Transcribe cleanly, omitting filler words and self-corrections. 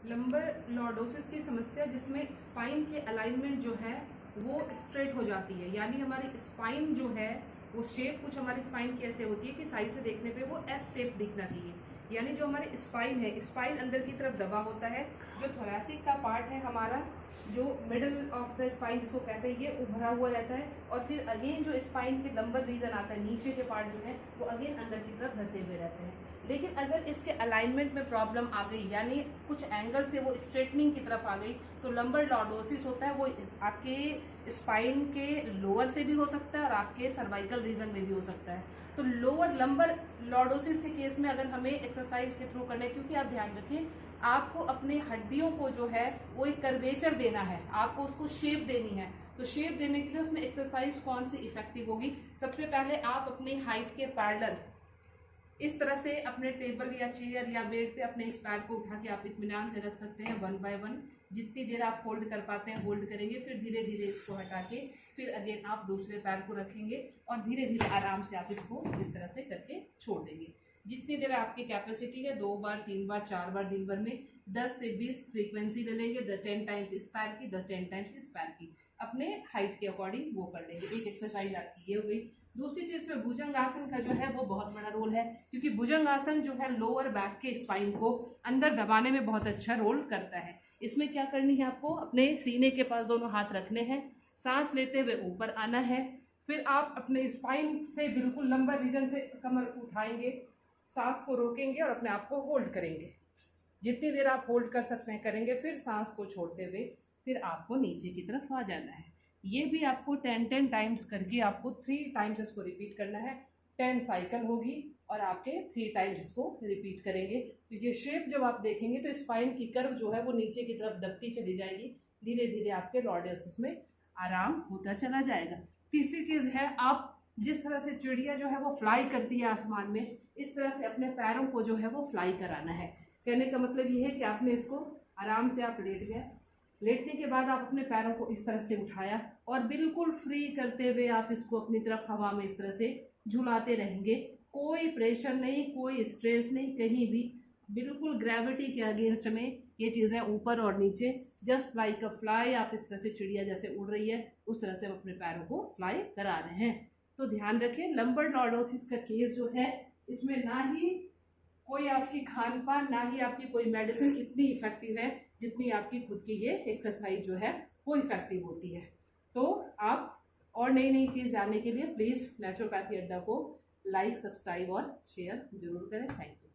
Lumbar lordosis की समस्या जिसमें स्पाइन के अलाइनमेंट जो है वो स्ट्रेट हो जाती है, यानी हमारी स्पाइन जो है वो शेप कुछ हमारी स्पाइन की ऐसे होती है कि साइड से देखने पे वो एस शेप दिखना चाहिए। यानी जो हमारी स्पाइन है, स्पाइन अंदर की तरफ दबा होता है। जो थोरैसिक का पार्ट है हमारा, जो मिडल ऑफ द स्पाइन जिसको कहते हैं, ये उभरा हुआ रहता है। और फिर अगेन जो स्पाइन के लंबर रीजन आता है, नीचे के पार्ट जो है वो अगेन अंदर की तरफ धंसे हुए रहते हैं। लेकिन अगर इसके अलाइनमेंट में प्रॉब्लम आ गई, यानी कुछ एंगल से वो स्ट्रेटनिंग की तरफ आ गई, तो लंबर लॉर्डोसिस होता है। वो आपके स्पाइन के लोअर से भी हो सकता है और आपके सर्वाइकल रीजन में भी हो सकता है। तो लोअर लंबर लॉर्डोसिस के केस में अगर हमें एक्सरसाइज के थ्रू करना है, क्योंकि आप ध्यान रखें आपको अपने हड्डियों को जो है वो एक कर्वेचर देना है, आपको उसको शेप देनी है। तो शेप देने के लिए उसमें एक्सरसाइज कौन सी इफेक्टिव होगी? सबसे पहले आप अपनी हाइट के पैरेलल इस तरह से अपने टेबल या चेयर या बेड पे अपने इस पैर को उठा के आप इत्मीनान से रख सकते हैं। 1 बाय 1 जितनी देर आप होल्ड कर पाते हैं होल्ड करेंगे, फिर धीरे धीरे इसको हटा के फिर अगेन आप दूसरे पैर को रखेंगे और धीरे धीरे आराम से आप इसको इस तरह से करके छोड़ देंगे। जितनी देर आपकी कैपेसिटी है, 2 बार 3 बार 4 बार दिन भर में 10 से 20 फ्रीक्वेंसी ले लेंगे। 10 टाइम्स इस पैर की, 10 टाइम्स इस पैर की, अपने हाइट के अकॉर्डिंग वो कर लेंगे। एक एक्सरसाइज आपकी ये हो गई। दूसरी चीज में भुजंगासन का जो है वो बहुत बड़ा रोल है, क्योंकि भुजंगासन जो है लोअर बैक के स्पाइन को अंदर दबाने में बहुत अच्छा रोल करता है। इसमें क्या करनी है, आपको अपने सीने के पास दोनों हाथ रखने हैं, सांस लेते हुए ऊपर आना है। फिर आप अपने स्पाइन से बिल्कुल लंबर रीजन से कमर को उठाएंगे, सांस को रोकेंगे और अपने आप को होल्ड करेंगे। जितनी देर आप होल्ड कर सकते हैं करेंगे। फिर सांस को छोड़ते हुए फिर आपको नीचे की तरफ आ जाना है। ये भी आपको 10 टाइम्स करके आपको 3 टाइम्स इसको रिपीट करना है। 10 साइकिल होगी और आपके 3 टाइम्स इसको रिपीट करेंगे। तो ये शेप जब आप देखेंगे तो स्पाइन की कर्व जो है वो नीचे की तरफ दबती चली जाएगी। धीरे धीरे आपके लॉर्डोसिस में आराम होता चला जाएगा। तीसरी चीज है, आप जिस तरह से चिड़िया जो है वो फ्लाई करती है आसमान में, इस तरह से अपने पैरों को जो है वो फ्लाई कराना है। कहने का मतलब ये है कि आपने इसको आराम से आप लेट गए, लेटने के बाद आप अपने पैरों को इस तरह से उठाया और बिल्कुल फ्री करते हुए आप इसको अपनी तरफ हवा में इस तरह से झुलाते रहेंगे। कोई प्रेशर नहीं, कोई स्ट्रेस नहीं, कहीं भी बिल्कुल ग्रेविटी के अगेंस्ट में ये चीज़ें ऊपर और नीचे, जस्ट लाइक अ फ्लाई। आप इस तरह से चिड़िया जैसे उड़ रही है उस तरह से अपने पैरों को फ्लाई करा रहे हैं। तो ध्यान रखें, लंबर लॉर्डोसिस का केस जो है इसमें ना ही कोई आपकी खान पान ना ही आपकी कोई मेडिसिन इतनी इफेक्टिव है जितनी आपकी खुद की ये एक्सरसाइज जो है वो इफेक्टिव होती है। तो आप और नई नई चीज़ जानने के लिए प्लीज़ नेचुरोपैथी अड्डा को लाइक, सब्सक्राइब और शेयर जरूर करें। Thank you.